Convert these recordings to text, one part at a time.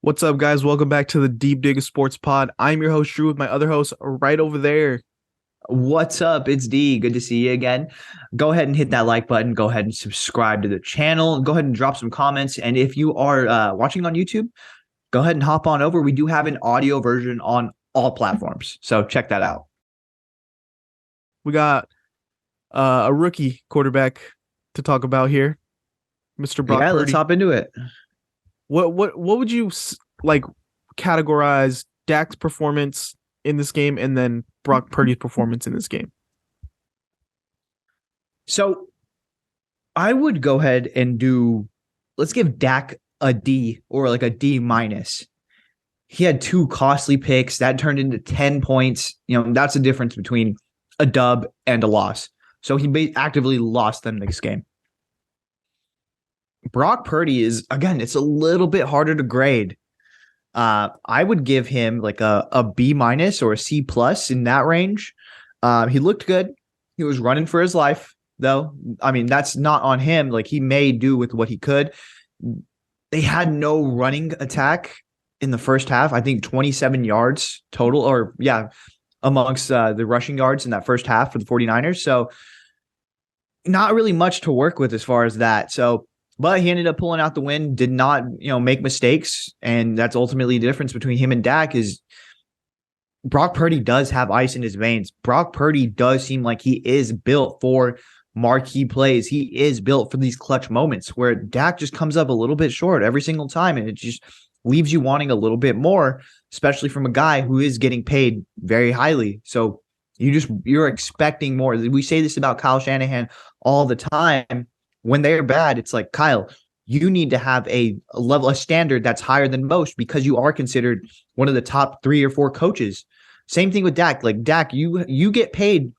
What's up, guys? Welcome back to the Deep Dig Sports Pod. I'm your host, Drew, with my other host right over there. What's up? It's D. Good to see you again. Go ahead and hit that like button. Go ahead and subscribe to the channel. Go ahead and drop some comments. And if you are watching on YouTube, go ahead and hop on over. We do have an audio version on all platforms. So check that out. We got a rookie quarterback to talk about here, Mr. Brock Yeah, let's Purdy. hop into it. What would you like categorize Dak's performance in this game and then Brock Purdy's performance in this game? So I would go ahead and let's give Dak a D or like a D minus. He had two costly picks that turned into 10 points. That's the difference between a dub and a loss. So he actively lost them this game. Brock Purdy is, again, it's a little bit harder to grade. I would give him like a B minus or a C plus in that range. He looked good. He was running for his life, though. I mean, that's not on him. Like, he made do with what he could. They had no running attack in the first half. I think 27 yards total, amongst the rushing yards in that first half for the 49ers. So not really much to work with as far as that. But he ended up pulling out the win, did not, make mistakes. And that's ultimately the difference between him and Dak is Brock Purdy does have ice in his veins. Brock Purdy does seem like he is built for marquee plays. He is built for these clutch moments where Dak just comes up a little bit short every single time. And it just leaves you wanting a little bit more, especially from a guy who is getting paid very highly. So you're expecting more. We say this about Kyle Shanahan all the time. When they're bad, it's like, Kyle, you need to have a standard that's higher than most because you are considered one of the top 3 or 4 coaches. Same thing with Dak. Like, Dak, you get paid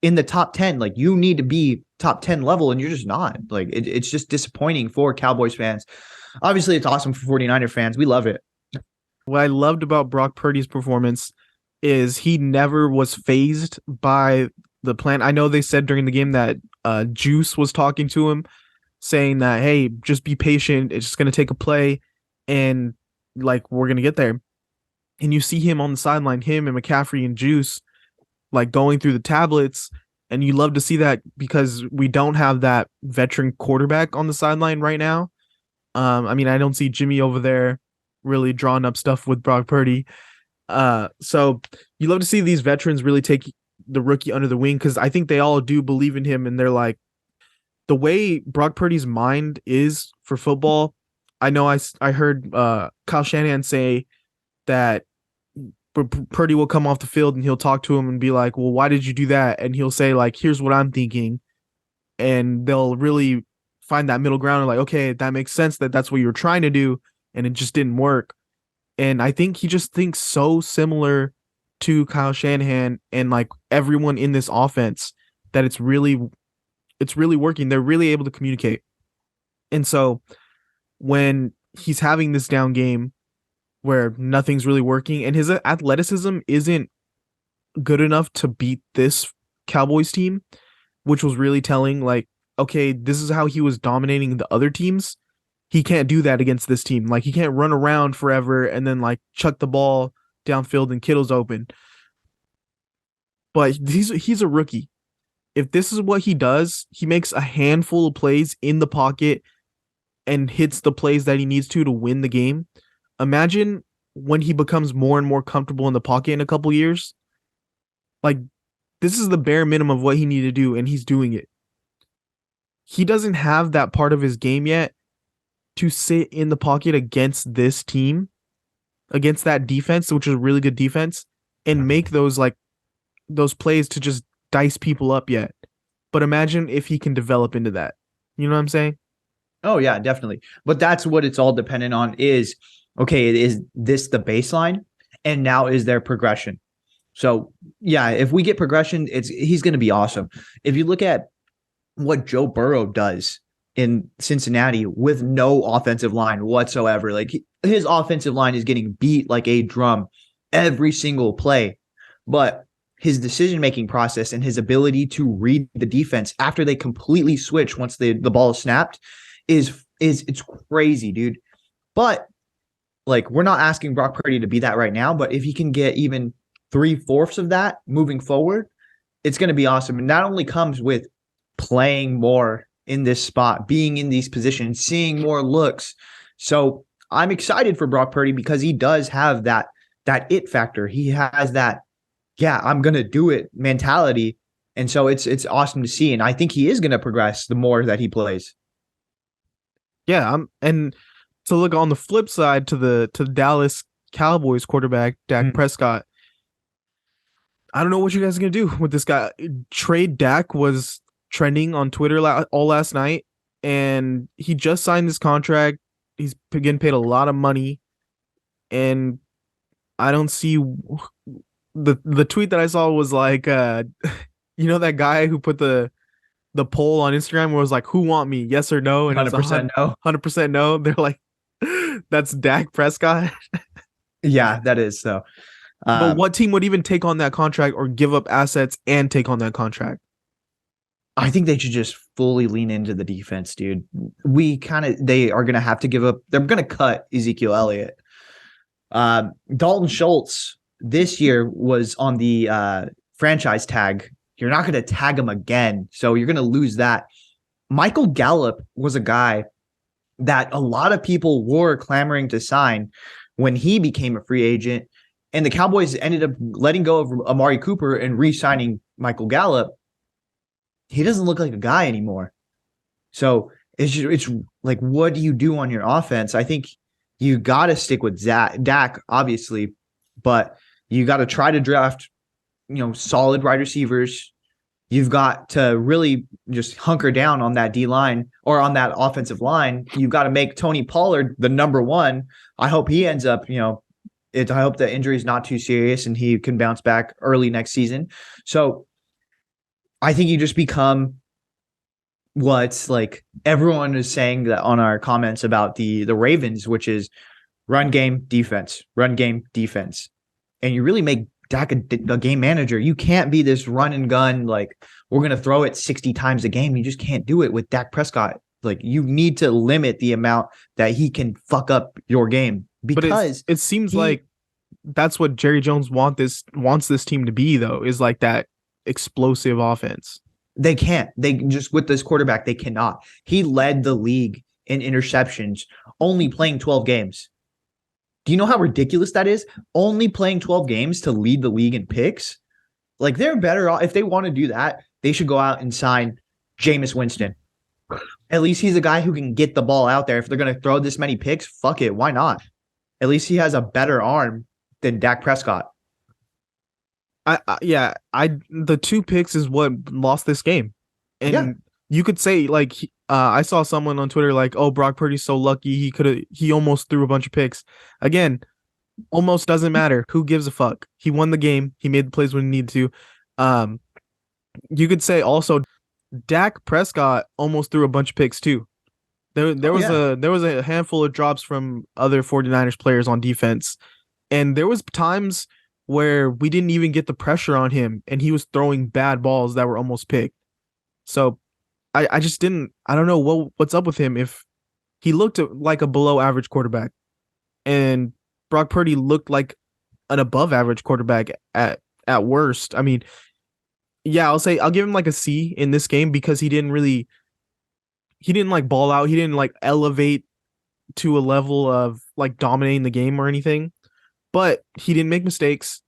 in the top 10. Like, you need to be top 10 level, and you're just not. Like, it's just disappointing for Cowboys fans. Obviously, it's awesome for 49er fans. We love it. What I loved about Brock Purdy's performance is he never was fazed by the plan. I know they said during the game that Juice was talking to him, saying that, hey, just be patient. It's just going to take a play, and like, we're going to get there. And you see him on the sideline, him and McCaffrey and Juice, like, going through the tablets. And you love to see that because we don't have that veteran quarterback on the sideline right now. I mean, I don't see Jimmy over there really drawing up stuff with Brock Purdy. So you love to see these veterans really take the rookie under the wing, because I think they all do believe in him, and they're like, the way Brock Purdy's mind is for football. I know I heard Kyle Shanahan say that Purdy will come off the field and he'll talk to him and be like, well, why did you do that? And he'll say, like, here's what I'm thinking. And they'll really find that middle ground and like, okay, that makes sense that that's what you're trying to do, and it just didn't work. And I think he just thinks so similar to Kyle Shanahan and like everyone in this offense that it's really working. They're really able to communicate. And so when he's having this down game where nothing's really working and his athleticism isn't good enough to beat this Cowboys team, which was really telling, like, okay, this is how he was dominating the other teams. He can't do that against this team. Like, he can't run around forever and then like chuck the ball downfield and Kittle's open. But he's a rookie. If this is what he does, he makes a handful of plays in the pocket and hits the plays that he needs to win the game. Imagine when he becomes more and more comfortable in the pocket in a couple years. Like, this is the bare minimum of what he needed to do, and he's doing it. He doesn't have that part of his game yet to sit in the pocket against this team, against that defense, which is a really good defense, and make those plays to just dice people up yet. But imagine if he can develop into that. You know what I'm saying? Oh, yeah, definitely. But that's what it's all dependent on is, okay, is this the baseline? And now is there progression? So, yeah, if we get progression, he's going to be awesome. If you look at what Joe Burrow does in Cincinnati with no offensive line whatsoever, like, his offensive line is getting beat like a drum every single play. But his decision-making process and his ability to read the defense after they completely switch once the ball is snapped it's crazy, dude. But like we're not asking Brock Purdy to be that right now, but if he can get even 3/4 of that moving forward, it's going to be awesome. And that only comes with playing more in this spot, being in these positions, seeing more looks. So I'm excited for Brock Purdy because he does have that it factor. He has that, yeah, I'm gonna do it mentality. And so it's awesome to see. And I think he is gonna progress the more that he plays. Yeah, and to look on the flip side to the Dallas Cowboys quarterback Dak Mm. Prescott. I don't know what you guys are gonna do with this guy. Trade Dak was trending on Twitter all last night, and he just signed this contract. He's getting paid a lot of money, and I don't see the tweet that I saw was like, you know, that guy who put the poll on Instagram where it was like, "Who want me? Yes or no?" And it's 100% no. 100% no. They're like, "That's Dak Prescott." Yeah, that is so. But what team would even take on that contract or give up assets and take on that contract? I think they should just fully lean into the defense, dude. They are gonna have to give up. They're gonna cut Ezekiel Elliott. Dalton Schultz this year was on the franchise tag. You're not going to tag him again, so you're going to lose that. Michael Gallup was a guy that a lot of people were clamoring to sign when he became a free agent, and the Cowboys ended up letting go of Amari Cooper and re-signing Michael Gallup. He doesn't look like a guy anymore. So it's like, what do you do on your offense? I think you got to stick with Dak, obviously, but you got to try to draft, solid wide receivers. You've got to really just hunker down on that D line or on that offensive line. You've got to make Tony Pollard the number one. I hope he ends up, I hope the injury is not too serious and he can bounce back early next season. So I think you just become what's like everyone is saying that on our comments about the Ravens, which is run game, defense, and you really make Dak a game manager. You can't be this run and gun like we're gonna throw it 60 times a game. You just can't do it with Dak Prescott. Like you need to limit the amount that he can fuck up your game because it seems like that's what Jerry Jones wants this team to be, though, is like that explosive offense. They can't. They just with this quarterback, they cannot. He led the league in interceptions, only playing 12 games. Do you know how ridiculous that is? Only playing 12 games to lead the league in picks? Like they're better off if they want to do that, they should go out and sign Jameis Winston. At least he's a guy who can get the ball out there. If they're going to throw this many picks, fuck it. Why not? At least he has a better arm than Dak Prescott. The 2 picks is what lost this game. And you could say like I saw someone on Twitter like, "Oh, Brock Purdy's so lucky he almost threw a bunch of picks." Again, almost doesn't matter. Who gives a fuck? He won the game. He made the plays when he needed to. You could say also Dak Prescott almost threw a bunch of picks too. There was a handful of drops from other 49ers players on defense. And there was times where we didn't even get the pressure on him and he was throwing bad balls that were almost picked. So I just didn't, I don't know what's up with him. If he looked like a below average quarterback and Brock Purdy looked like an above average quarterback at worst. I mean, yeah, I'll give him like a C in this game because he didn't like ball out. He didn't like elevate to a level of like dominating the game or anything. But he didn't make mistakes.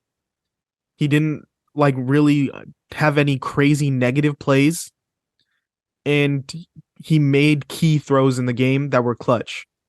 He didn't like really have any crazy negative plays. And he made key throws in the game that were clutch.